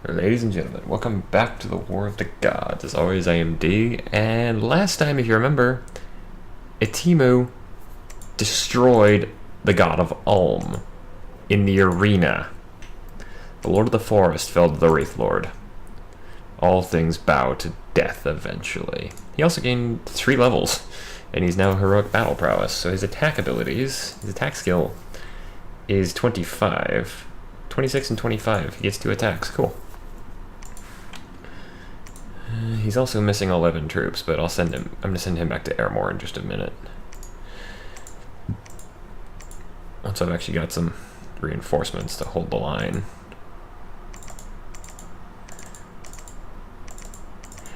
Ladies and gentlemen, welcome back to the War of the Gods. As always, I am D, and last time, if you remember, Itimu destroyed the god of Ulm in the arena. The Lord of the Forest fell to the Wraith Lord. All things bow to death eventually. He also gained 3 levels, and he's now heroic battle prowess, so his attack abilities, his attack skill is 25. 26 and 25. He gets 2 attacks. Cool. He's also missing 11 troops, but I'm going to send him back to Ermor in just a minute. Once I've actually got some reinforcements to hold the line.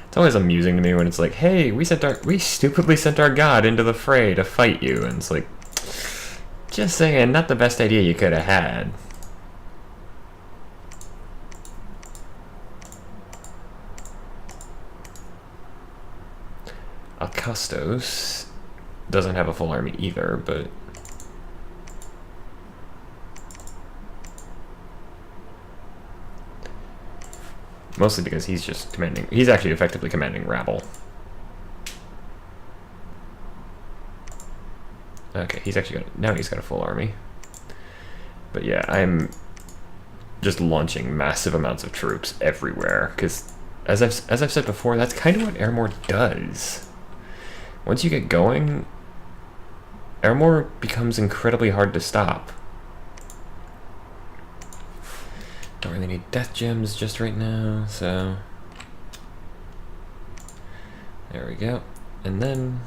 It's always amusing to me when it's like, hey, we stupidly sent our god into the fray to fight you, and it's like, just saying, not the best idea you could have had. Alcastos doesn't have a full army either, but mostly because he's just commanding. He's actually effectively commanding rabble. Okay, he's actually got now he's got a full army. But yeah, I'm just launching massive amounts of troops everywhere because, as I've said before, that's kind of what Ermor does. Once you get going, Ermor becomes incredibly hard to stop. Don't really need death gems just right now, so there we go. And then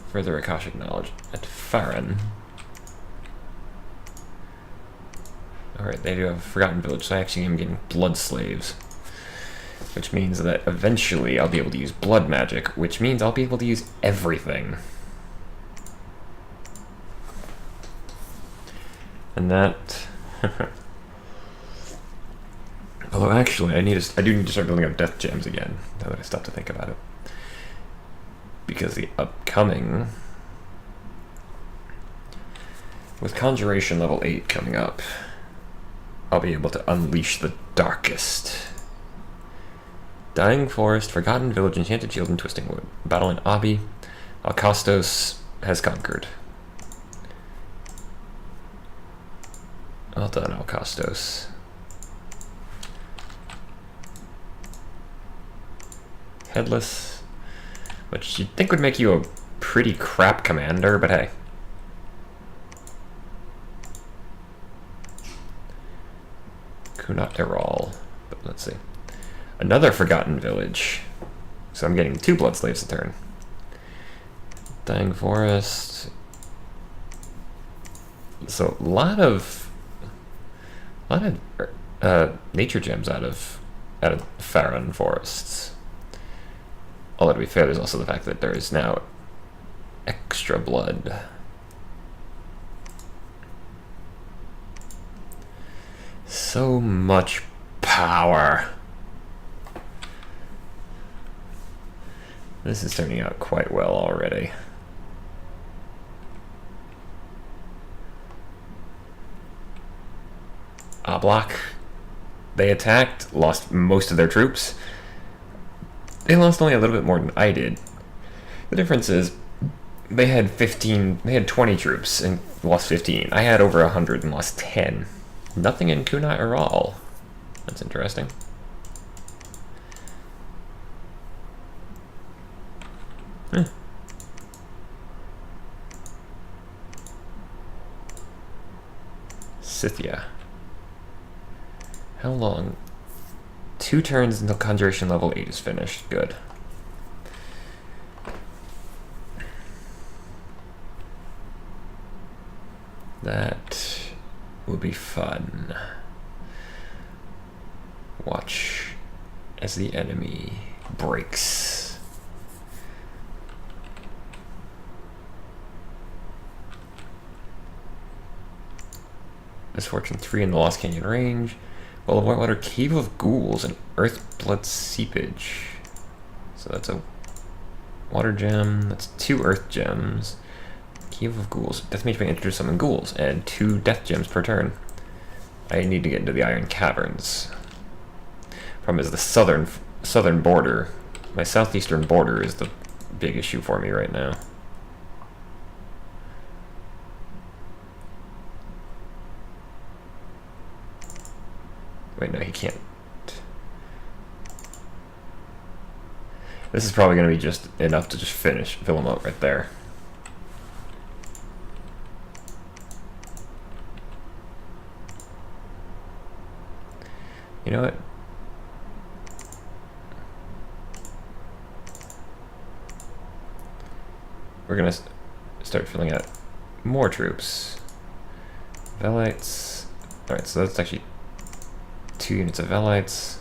further Akashic knowledge at Farron. Alright, they do have a Forgotten Village, so I actually am getting blood slaves. Which means that eventually I'll be able to use blood magic, which means I'll be able to use everything. And that... Although actually, I do need to start building up death gems again, now that I stop to think about it. Because the upcoming... With Conjuration level 8 coming up, I'll be able to unleash the Darkest. Dying Forest, Forgotten Village, Enchanted Shield, and Twisting Wood. Battle in Abi. Alcastos has conquered. Well done, Alcastos. Headless, which you'd think would make you a pretty crap commander, but hey. Kunat Eral, but let's see. Another Forgotten Village. So I'm getting 2 blood slaves a turn. Dying Forest. So a lot of nature gems out of Farron forests. Although to be fair, there's also the fact that there is now extra blood. So much power. This is turning out quite well already. Oblak. They attacked, lost most of their troops. They lost only a little bit more than I did. The difference is they had 20 troops and lost 15. I had over 100 and lost 10. Nothing in Kunat Eral. That's interesting. Scythia. How long? 2 turns until Conjuration level 8 is finished. Good. That will be fun. Watch as the enemy breaks. Misfortune 3 in the Lost Canyon range. Well of Whitewater, Cave of Ghouls, and Earthblood Seepage. So that's a water gem. That's 2 earth gems. Cave of Ghouls. Death Mage may introduce summon ghouls, and 2 death gems per turn. I need to get into the Iron Caverns. Problem is the southern border. My southeastern border is the big issue for me right now. Wait, no, he can't. This is probably going to be just enough to just fill him up right there. You know what? We're going to start filling out more troops. Velites. Alright, so that's actually 2 units of Velites.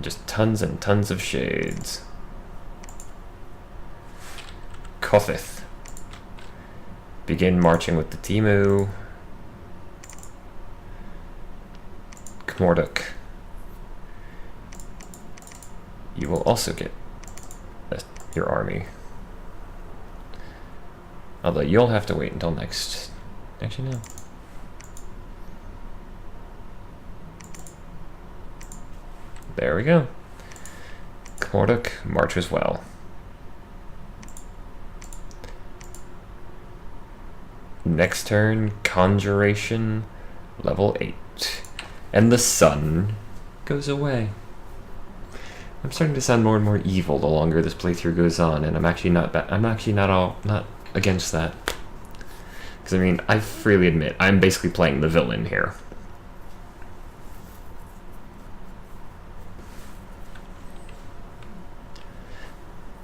Just tons and tons of shades. Kothith. Begin marching with the Timu. Morduk. You will also get your army. Although you'll have to wait until next. Actually, no. There we go. Morduk, march as well. Next turn, Conjuration, level 8. And the sun goes away. I'm starting to sound more and more evil the longer this playthrough goes on, and I'm actually not not against that. Because I mean, I freely admit I'm basically playing the villain here.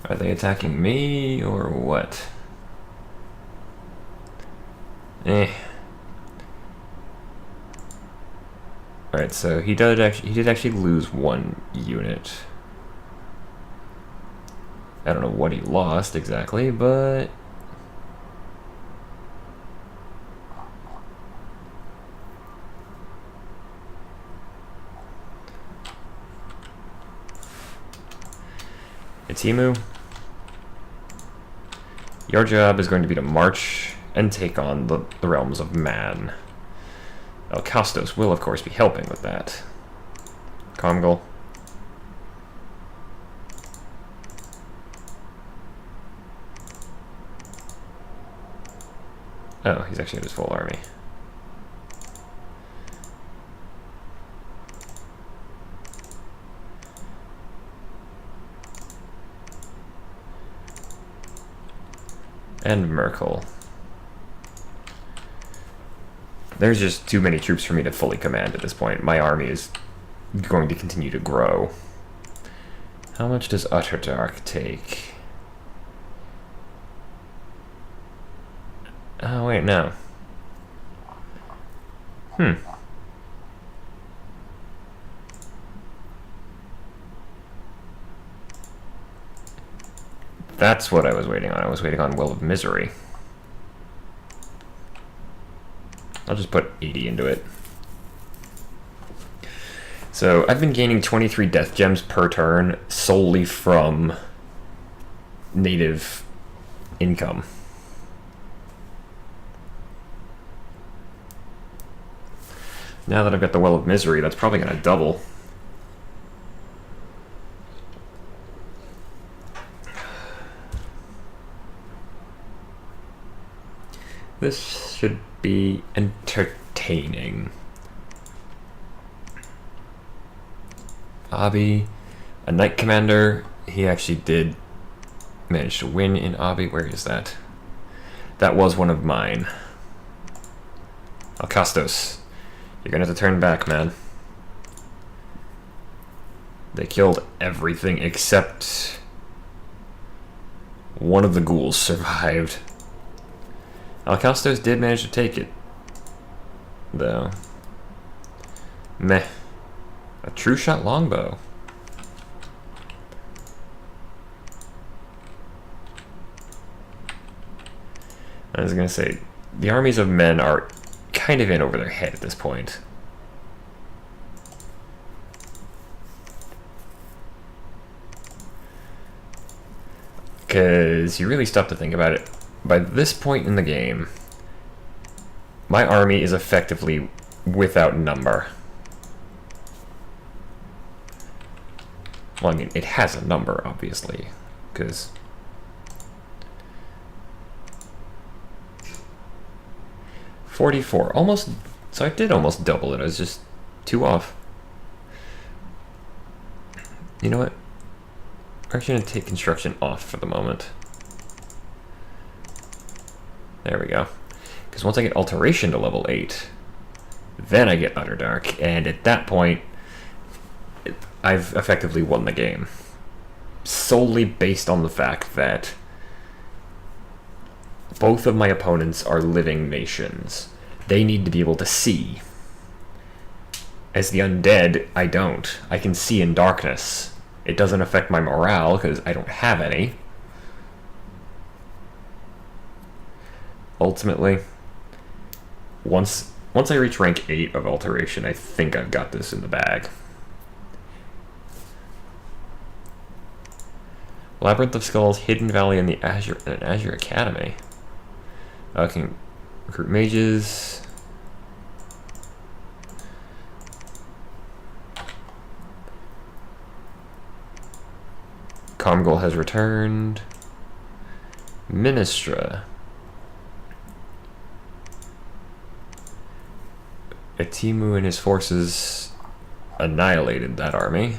Are they attacking me or what? Alright, so he did actually lose 1 unit. I don't know what he lost exactly, but Atimu, your job is going to be to march and take on the realms of man. Alcastos will, of course, be helping with that. Comgal. Oh, he's actually in his full army. And Merkel. There's just too many troops for me to fully command at this point. My army is going to continue to grow. How much does Utterdark take? Oh, wait, no. That's what I was waiting on. I was waiting on Will of Misery. I'll just put 80 into it. So I've been gaining 23 death gems per turn solely from native income. Now that I've got the Well of Misery, that's probably going to double. This should be entertaining. Abi, a Knight Commander. He actually did manage to win in Abi. Where is that? That was one of mine. Alcastos, you're gonna have to turn back, man. They killed everything except one of the ghouls survived. Alcastos did manage to take it, though. Meh. A true shot longbow. I was gonna say, the armies of men are kind of in over their head at this point. Because you really stop to think about it. By this point in the game, my army is effectively without number. Well, I mean, it has a number, obviously, because... $44, almost... So I did almost double it, I was just 2 off. You know what? We're actually going to take construction off for the moment. There we go. Because once I get alteration to level 8, then I get Underdark, and at that point, I've effectively won the game. Solely based on the fact that both of my opponents are living nations. They need to be able to see. As the undead, I don't. I can see in darkness. It doesn't affect my morale, because I don't have any. Ultimately, once I reach rank 8 of Alteration, I think I've got this in the bag. Labyrinth of Skulls, Hidden Valley, and the Azure Academy. I can recruit mages. Comgol has returned. Ministra. Atimu and his forces annihilated that army.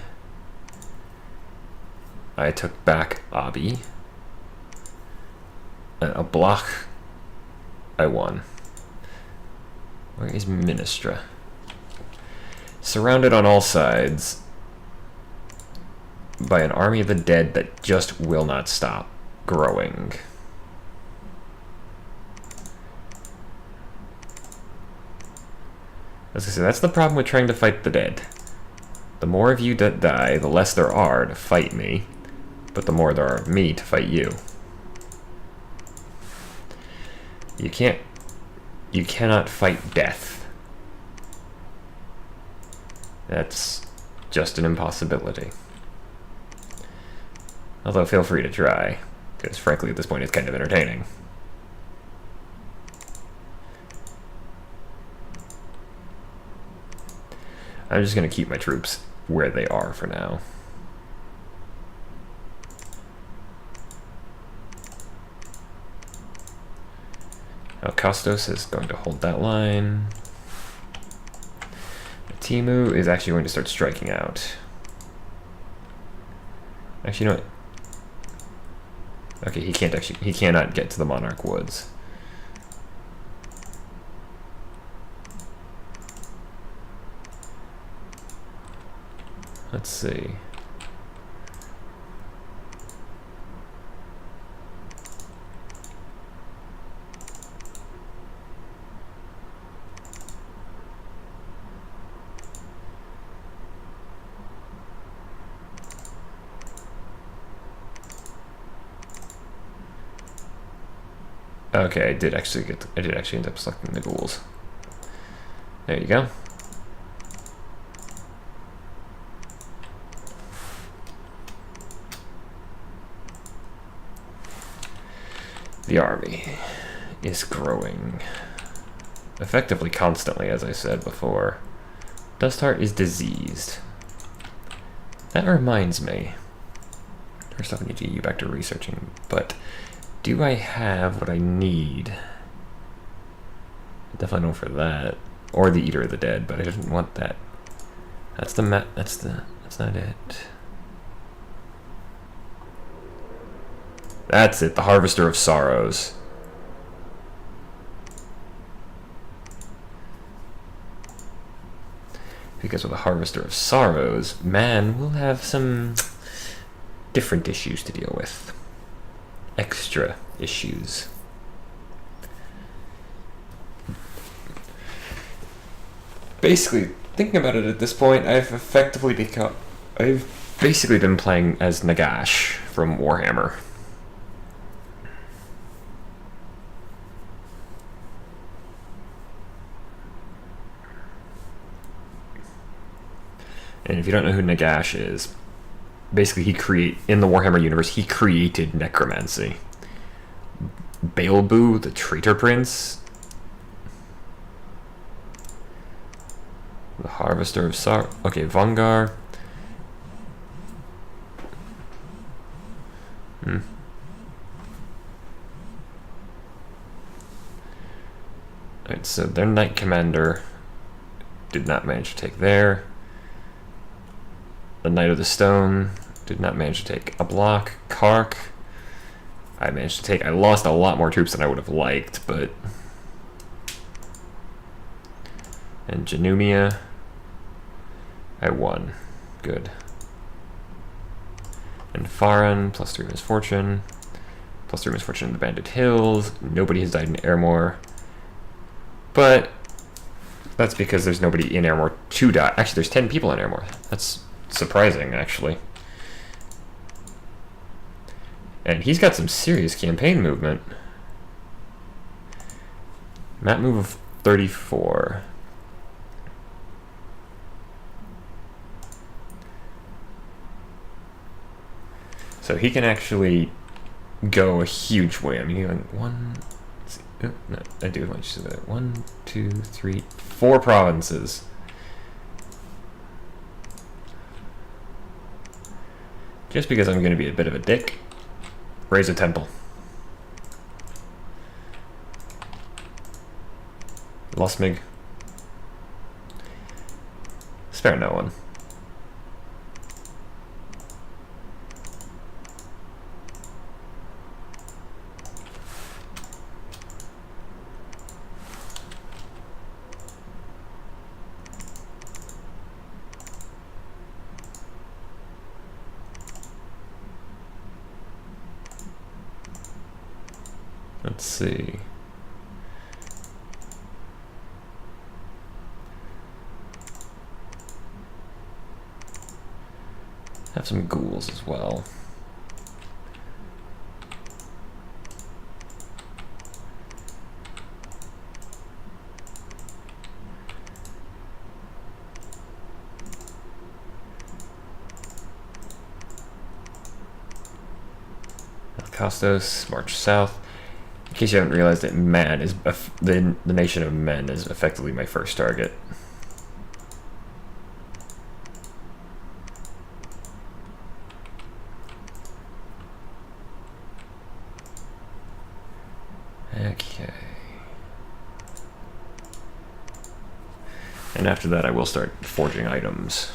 I took back Abi. A block. I won. Where is Ministra? Surrounded on all sides by an army of the dead that just will not stop growing. As I said, that's the problem with trying to fight the dead. The more of you that die, the less there are to fight me, but the more there are of me to fight you. You cannot fight death. That's just an impossibility. Although feel free to try, because frankly at this point it's kind of entertaining. I'm just going to keep my troops where they are for now. Kostos is going to hold that line. Timu is actually going to start striking out. Actually, you know what? Okay, he cannot get to the Monarch Woods. Let's see. Okay, I did actually end up selecting the ghouls. There you go. The army is growing effectively constantly, as I said before. Dustheart is diseased. That reminds me. First off, I need to get you back to researching, but do I have what I need? I definitely don't for that. Or the Eater of the Dead, but I didn't want that. That's not it. That's it, the Harvester of Sorrows. Because with the Harvester of Sorrows, man will have some different issues to deal with. Extra issues. Basically, thinking about it at this point, I've basically been playing as Nagash from Warhammer. And if you don't know who Nagash is, basically in the Warhammer universe, he created necromancy. Baelbu, the Traitor Prince, The Harvester of Sar. Okay, Vangar. Alright, so their Knight Commander did not manage to take there. The Knight of the Stone did not manage to take a block. Kark, I managed to take. I lost a lot more troops than I would have liked, but. And Janumia, I won. Good. And Faran, +3 misfortune. +3 misfortune in the Banded Hills. Nobody has died in Ermor. But that's because there's nobody in Ermor to die. Actually, there's 10 people in Ermor. That's surprising, actually. And he's got some serious campaign movement. Map move of 34. So he can actually go a huge way. I mean, he went one. No, I do want you to say that. 1, 2, 3, 4 provinces. Just because I'm going to be a bit of a dick, raise a temple. Losmig. Spare no one. Let's see. Have some ghouls as well. Costos, march south. In case you haven't realized it, Man is the nation of men is effectively my first target. Okay. And after that, I will start forging items.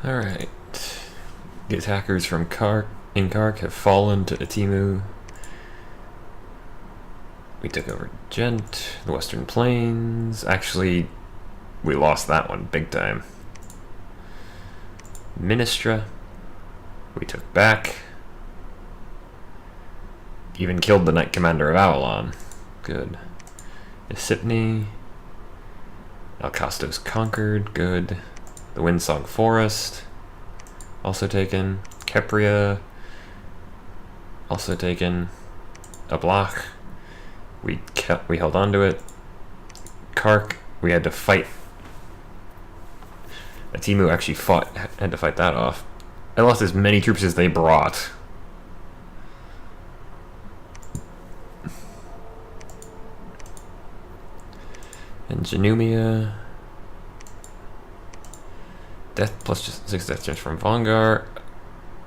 Alright. The attackers from Kark have fallen to Atimu. We took over Gent, the Western Plains. Actually, we lost that one big time. Ministra, we took back. Even killed the Knight Commander of Avalon. Good. Isipni. Alcastos conquered. Good. The Windsong Forest, also taken. Kepria, also taken. Ablach, we held on to it. Kark, we had to fight. Atimu actually had to fight that off. I lost as many troops as they brought. And Janumia. Death plus just 6 death chance from Vangar.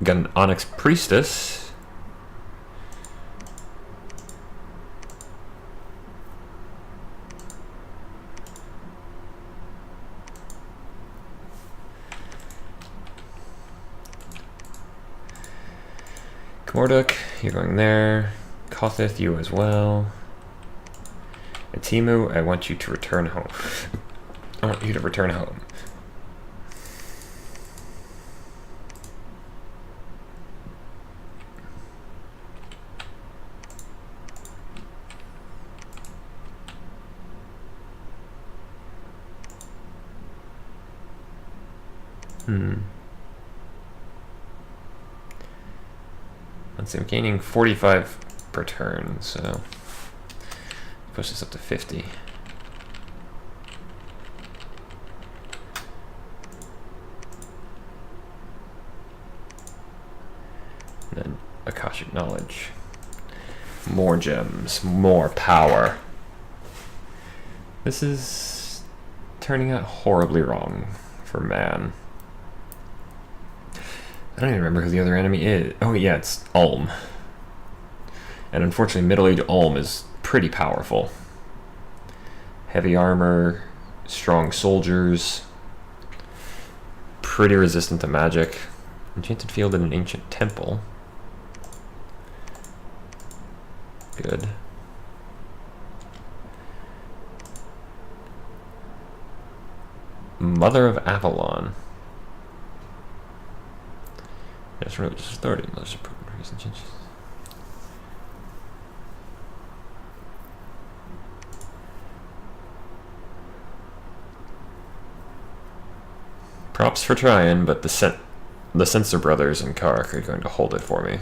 Got an Onyx Priestess. Morduk, you're going there. Kothith, you as well. And Timu, I want you to return home. I want you to return home. Let's see, I'm gaining 45 per turn, so push this up to 50. And then Akashic Knowledge. More gems, more power. This is turning out horribly wrong for man. I don't even remember who the other enemy is. Oh yeah, it's Ulm. And unfortunately, middle-aged Ulm is pretty powerful. Heavy armor, strong soldiers, pretty resistant to magic. Enchanted field in an ancient temple. Good. Mother of Avalon. That's really just starting. Let's put recent changes. Props for trying, but the Censor Brothers and Kark are going to hold it for me.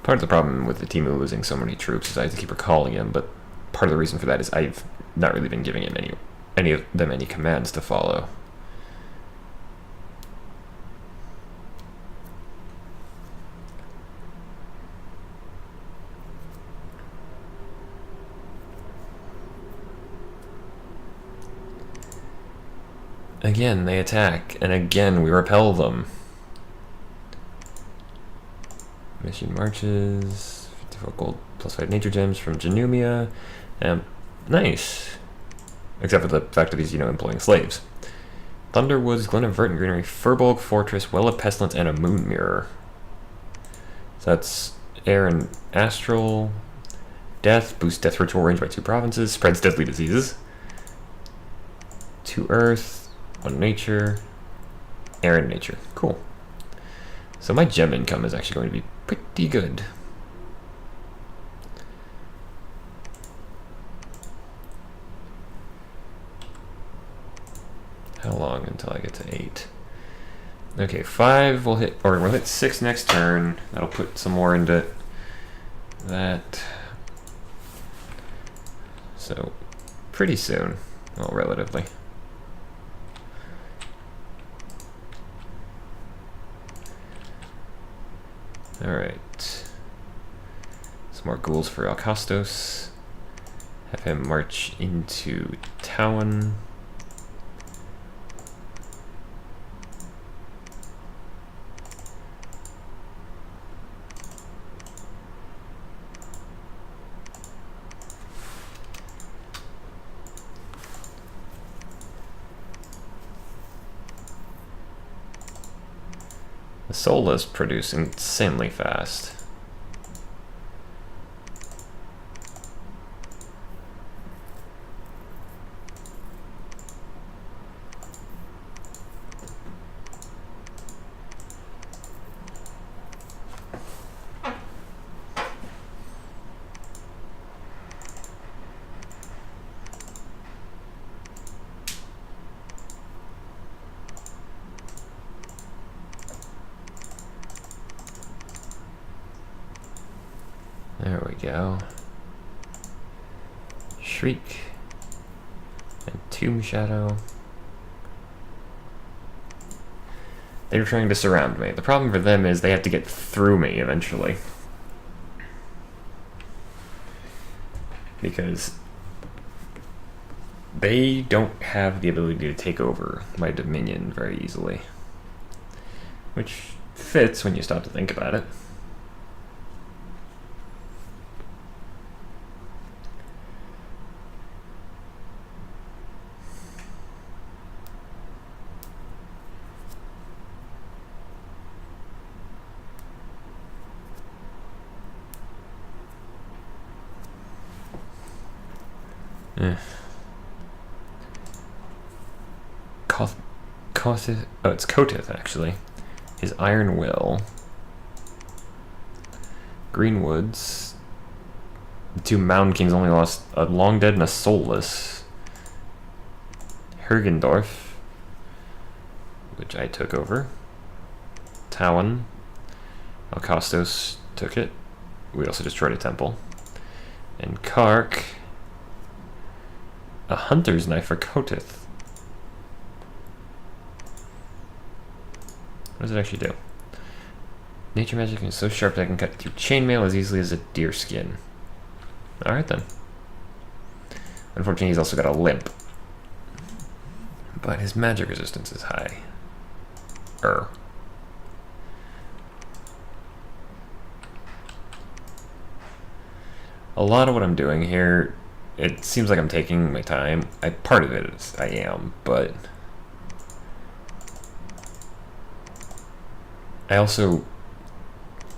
Part of the problem with the Timu losing so many troops is I have to keep recalling him, but part of the reason for that is I've not really been giving him any of them any commands to follow. Again, they attack, and again, we repel them. Mission marches, 54 gold plus 5 nature gems from Janumia. Nice. Except for the fact that he's, employing slaves. Thunderwoods, Glen of Verdant Greenery, Furbolg Fortress, Well of Pestilence, and a Moon Mirror. So that's air and astral. Death, boosts death ritual range by 2 provinces, spreads deadly diseases. 2 earth, 1 nature, air and nature. Cool. So my gem income is actually going to be pretty good. How long until I get to 8? Okay, 5 will hit, or we'll hit 6 next turn. That'll put some more into that. So, pretty soon. Well, relatively. Alright. Some more ghouls for Alcastos. Have him march into Town. The Solas produce insanely fast. There we go. Shriek and Tomb Shadow. They're trying to surround me. The problem for them is they have to get through me eventually. Because they don't have the ability to take over my dominion very easily. Which fits when you stop to think about it. Kotith. Oh, it's Kotith, actually. His Iron Will. Greenwoods. The two Mound Kings only lost a Long Dead and a Soulless. Hergendorf, which I took over. Talon. Alcastos took it. We also destroyed a temple. And Kark. A Hunter's Knife for Kotith. What does it actually do? Nature magic is so sharp that I can cut through chainmail as easily as a deer skin. Alright then. Unfortunately, he's also got a limp. But his magic resistance is high. A lot of what I'm doing here, it seems like I'm taking my time. Part of it is I am, but I also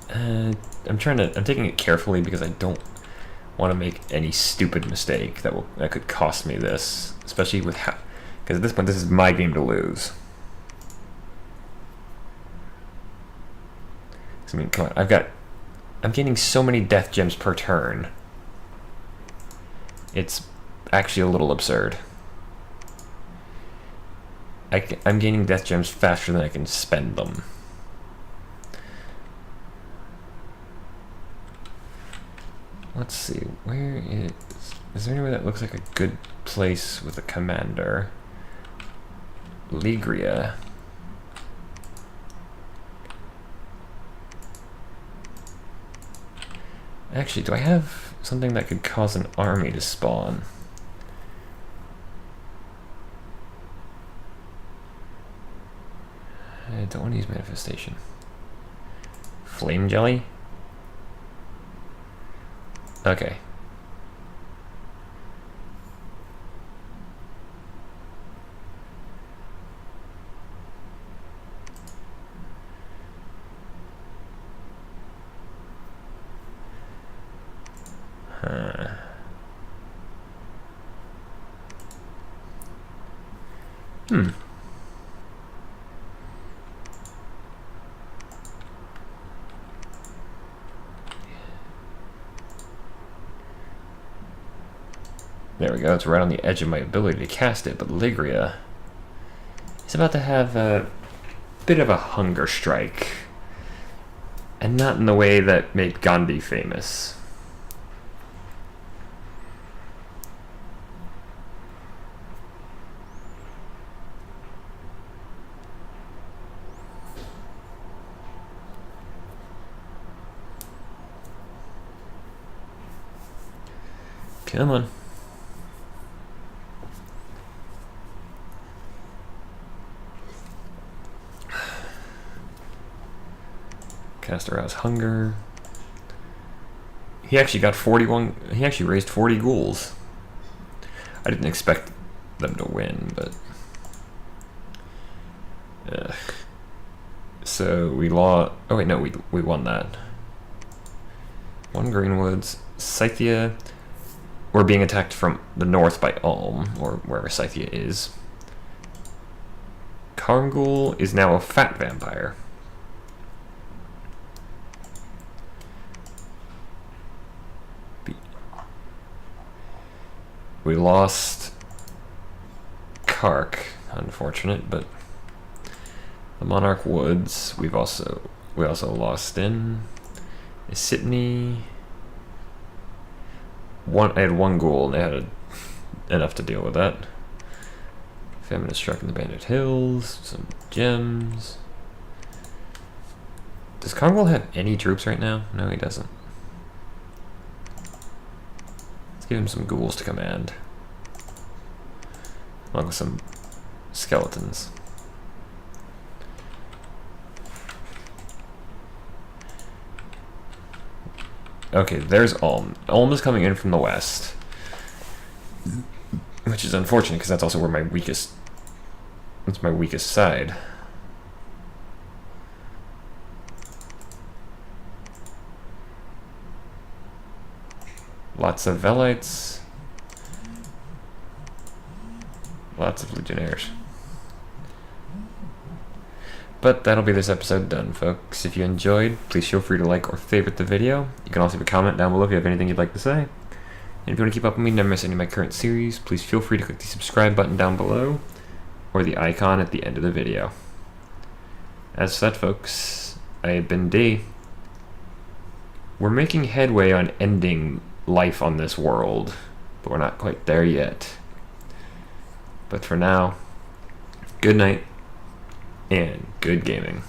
I'm taking it carefully because I don't want to make any stupid mistake that could cost me this, especially with because at this point this is my game to lose. I mean, come on, I'm gaining so many death gems per turn. It's actually a little absurd. I'm gaining death gems faster than I can spend them. Let's see, where is there anywhere that looks like a good place with a commander? Ligria. Actually, do I have something that could cause an army to spawn? I don't want to use manifestation. Flame jelly? Okay. There we go, it's right on the edge of my ability to cast it, but Ligria is about to have a bit of a hunger strike. And not in the way that made Gandhi famous. Come on. Cast arouse hunger. He actually got 41. He actually raised 40 ghouls. I didn't expect them to win, but. So we lost. Oh wait, no, we won that. One Greenwoods, Scythia. We're being attacked from the north by Ulm, or wherever Scythia is. Karmghoul is now a fat vampire. We lost Kark, unfortunate, but the Monarch Woods. We also lost in Sydney. I had one ghoul, and they had enough to deal with that. Feminist struck in the Bandit Hills, some gems. Does Karmghoul have any troops right now? No, he doesn't. Let's give him some ghouls to command. Along with some skeletons. Okay, there's Ulm. Ulm is coming in from the west. Which is unfortunate, because that's also where that's my weakest side. Lots of Velites. Lots of Legionnaires. But that'll be this episode done, folks. If you enjoyed, please feel free to like or favorite the video. You can also leave a comment down below if you have anything you'd like to say. And if you want to keep up with me and never miss any of my current series, please feel free to click the subscribe button down below or the icon at the end of the video. As said, folks, I have been D. We're making headway on ending life on this world, but we're not quite there yet. But for now, good night and good gaming.